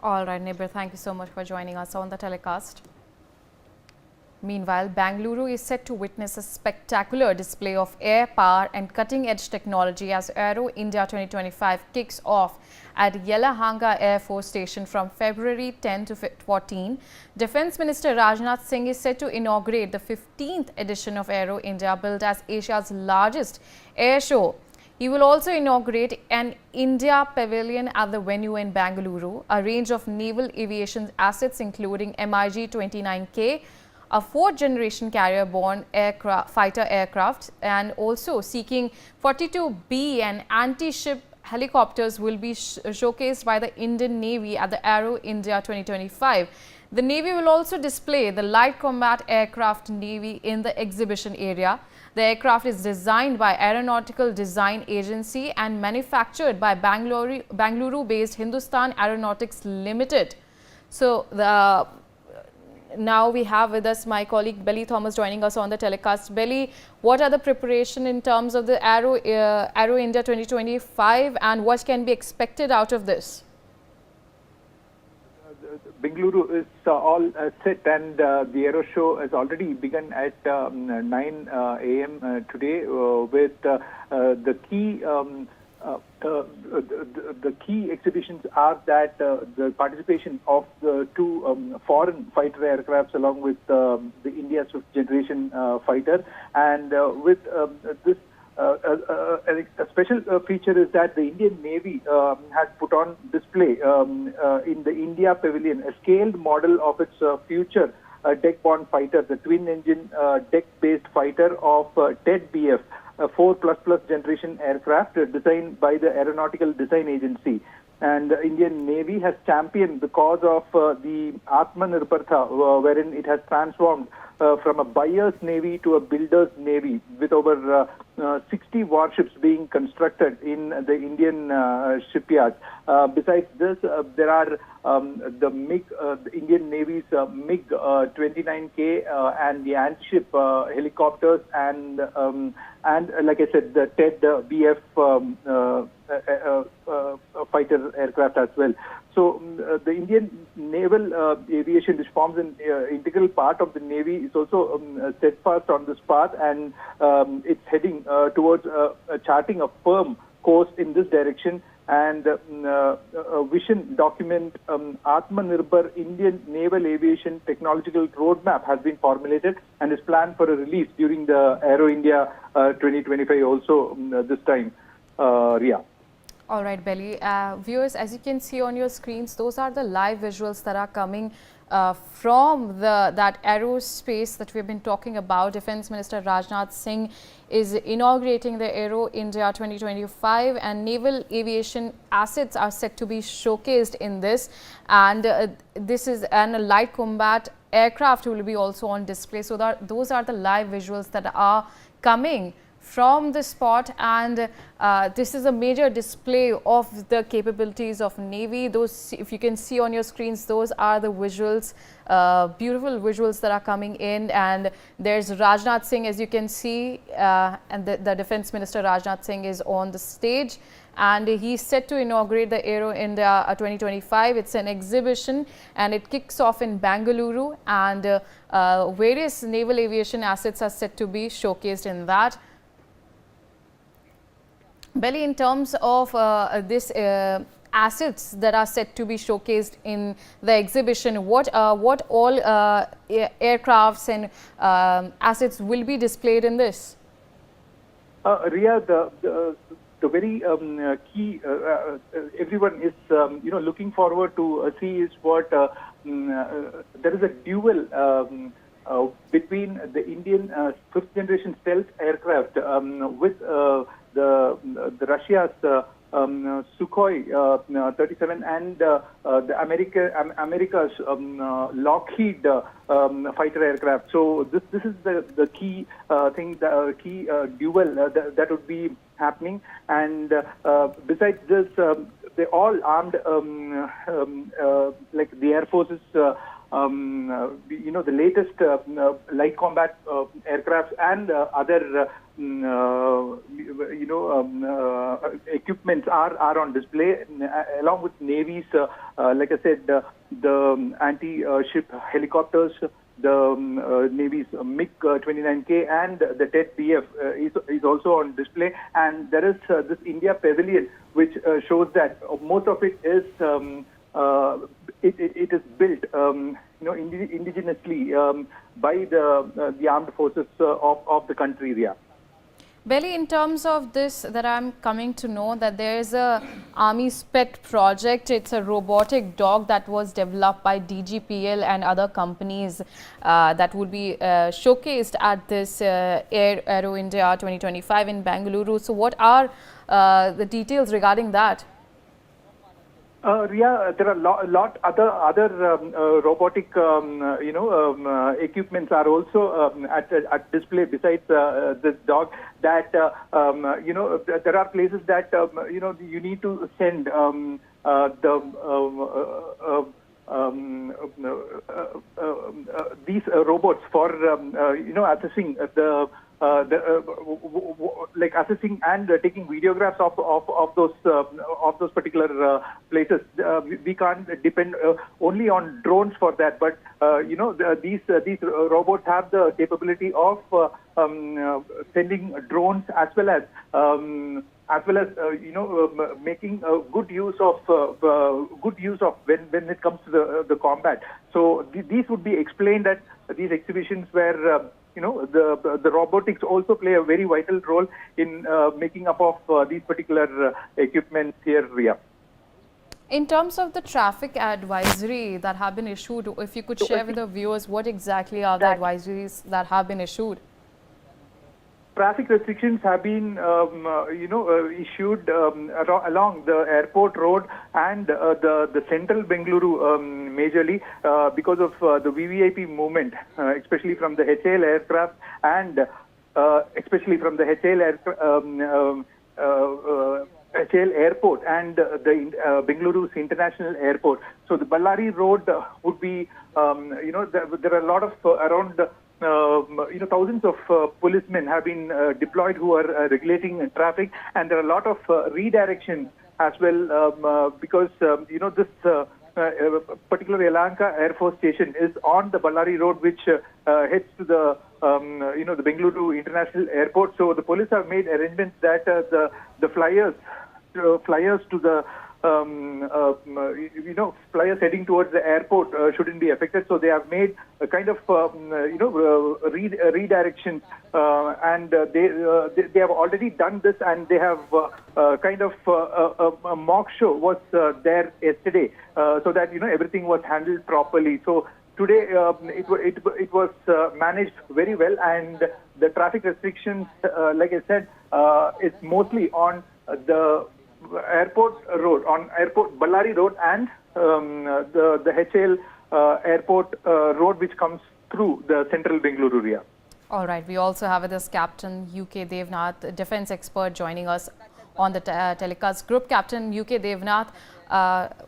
All right, Nibir, thank you so much for joining us on the telecast. Meanwhile, Bangalore is set to witness a spectacular display of air power and cutting-edge technology as Aero India 2025 kicks off at Yelahanga Air Force Station from February 10 to 14. Defence Minister Rajnath Singh is set to inaugurate the 15th edition of Aero India, billed as Asia's largest air show. He will also inaugurate an India Pavilion at the venue in Bangalore, a range of naval aviation assets including MiG-29K, a fourth-generation carrier-borne fighter aircraft, and also seeking 42B and anti-ship helicopters will be showcased by the Indian Navy at the Aero India 2025. The Navy will also display the light combat aircraft Navy in the exhibition area. The aircraft is designed by Aeronautical Design Agency and manufactured by Bangalore-based Hindustan Aeronautics Limited. So, now we have with us my colleague Belly Thomas joining us on the telecast. Belly, what are the preparation in terms of the Aero India 2025 and what can be expected out of this? Bengaluru is all set, and the Aero Show has already begun at 9 a.m. Today with the key the key exhibitions are that the participation of the two foreign fighter aircrafts along with the India's fifth generation fighter, and with this a special feature is that the Indian Navy has put on display in the India Pavilion a scaled model of its future deck-borne fighter, the twin-engine deck-based fighter of TED-BF, a 4++ generation aircraft designed by the Aeronautical Design Agency. And the Indian Navy has championed the cause of the Atmanirbharta, wherein it has transformed from a buyer's navy to a builder's navy, with over 60 warships being constructed in the Indian shipyards. Besides this, there are the Indian Navy's MiG-29K and the anti-ship helicopters, and like I said, the TED-BF fighter aircraft as well. So the Indian naval aviation, which forms an integral part of the Navy, is also steadfast on this path, and it's heading towards charting a firm course in this direction. And a vision document, Atmanirbhar Indian Naval Aviation Technological Roadmap, has been formulated and is planned for a release during the Aero India 2025 also this time. Ria. All right, Belly. Viewers, as you can see on your screens, those are the live visuals that are coming from that aerospace that we've been talking about. Defence Minister Rajnath Singh is inaugurating the Aero India 2025, and naval aviation assets are set to be showcased in this. And this is a light combat aircraft will be also on display. So those are the live visuals that are coming from the spot, and this is a major display of the capabilities of Navy. Those, if you can see on your screens, those are the visuals, beautiful visuals that are coming in. And there's Rajnath Singh, as you can see, and the Defence Minister Rajnath Singh is on the stage, and he's set to inaugurate the Aero India 2025. It's an exhibition and it kicks off in Bangalore, and various naval aviation assets are set to be showcased in that. Belly, in terms of this assets that are set to be showcased in the exhibition, what all aircrafts and assets will be displayed in this? Ria, the very key everyone is looking forward to see is what there is a duel between the Indian fifth generation stealth aircraft with the Russia's Sukhoi 37 and the America's Lockheed fighter aircraft. So this is the key thing, the key duel that would be happening. And besides this, they all armed like the Air Force's the latest light combat aircraft and other equipments are on display, along with Navy's, like I said, the anti-ship helicopters, the Navy's MiG-29K and the TED-BF is also on display. And there is this India Pavilion, which shows that most of it is it is built indigenously by the armed forces of the country, Ria. Belly, in terms of this, that I'm coming to know that there is a Army Spec project. It's a robotic dog that was developed by DGPL and other companies that would be showcased at this Aero India 2025 in Bengaluru. So what are the details regarding that? Ria, there are a lot other robotic equipments are also at display besides this dog. That there are places that you need to send these robots for assessing like assessing and taking videographs of those particular places. We can't depend only on drones for that, but these robots have the capability of sending drones as well as making good use of when it comes to the combat. So these would be explained at these exhibitions where the robotics also play a very vital role in making up of these particular equipments here, Ria. In terms of the traffic advisory that have been issued, if you could share with the viewers what exactly are the advisories that have been issued? Traffic restrictions have been, issued along the airport road and the central Bengaluru majorly because of the VVIP movement, especially from the HAL aircraft and especially from the HAL airport and the Bengaluru's international airport. So the Ballari road would be, there are a lot of around. Thousands of policemen have been deployed who are regulating traffic, and there are a lot of redirections as well because this particular Yelahanka Air Force Station is on the Ballari Road, which heads to the the Bengaluru International Airport. So the police have made arrangements that the flyers to the flyers heading towards the airport shouldn't be affected. So they have made a kind of redirection, and they have already done this, and they have kind of a mock show was there yesterday, so that everything was handled properly. So today it was managed very well, and the traffic restrictions, like I said, is mostly on the airport road, on airport Ballari Road, and the HAL airport road, which comes through the central Bengaluru area. All right. We also have with us Captain UK Devnath, defense expert, joining us on the telecast. Group Captain UK Devnath,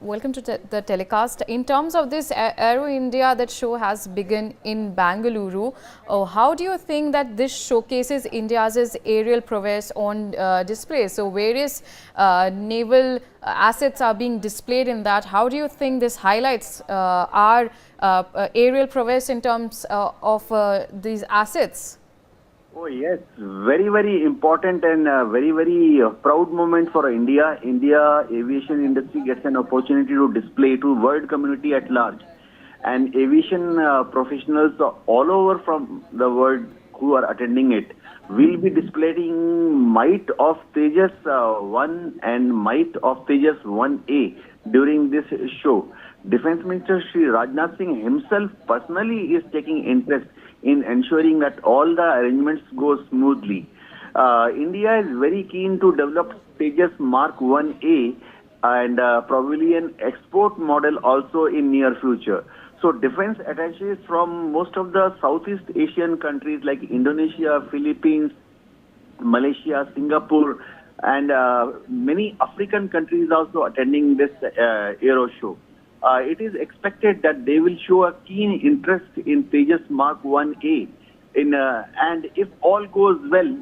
welcome to the telecast. In terms of this Aero India, that show has begun in Bengaluru. How do you think that this showcases India's aerial prowess on display? So various naval assets are being displayed in that. How do you think this highlights our aerial prowess in terms of these assets? Oh yes, very, very important and very, very proud moment for India. India aviation industry gets an opportunity to display to world community at large. And aviation professionals all over from the world who are attending it will be displaying might of Tejas 1 and might of Tejas 1A during this show. Defense Minister Shri Rajnath Singh himself personally is taking interest in ensuring that all the arrangements go smoothly. India is very keen to develop Tejas Mark 1A and Pavilion export model also in near future. So defense attaches from most of the Southeast Asian countries like Indonesia, Philippines, Malaysia, Singapore, and many African countries also attending this Aero show. It is expected that they will show a keen interest in Tejas Mark 1A. And if all goes well,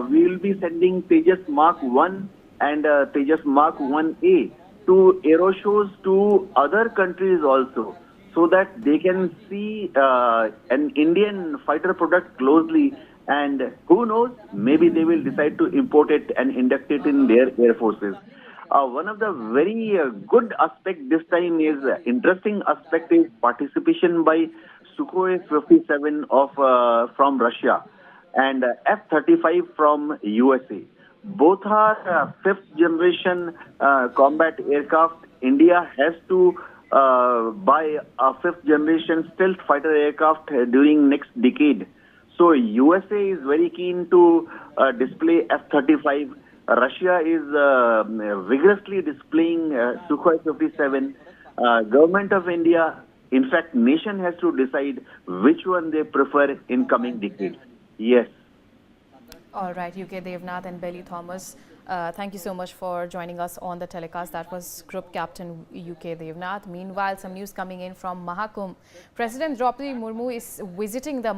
we will be sending Tejas Mark 1 and Tejas Mark 1A to aero shows to other countries also, so that they can see an Indian fighter product closely, and who knows, maybe they will decide to import it and induct it in their air forces. One of the very good aspect this time is, interesting aspect is participation by Sukhoi 57 of from Russia and F-35 from USA. Both are fifth generation combat aircraft. India has to buy a fifth generation stealth fighter aircraft during next decade. So USA is very keen to display F-35. Russia is vigorously displaying Sukhoi 57. Government of India, in fact, nation has to decide which one they prefer in coming decades. Yes. All right, UK Devnath and Belly Thomas, thank you so much for joining us on the telecast. That was Group Captain UK Devnath. Meanwhile, some news coming in from Mahakumbh. President Draupadi Murmu is visiting the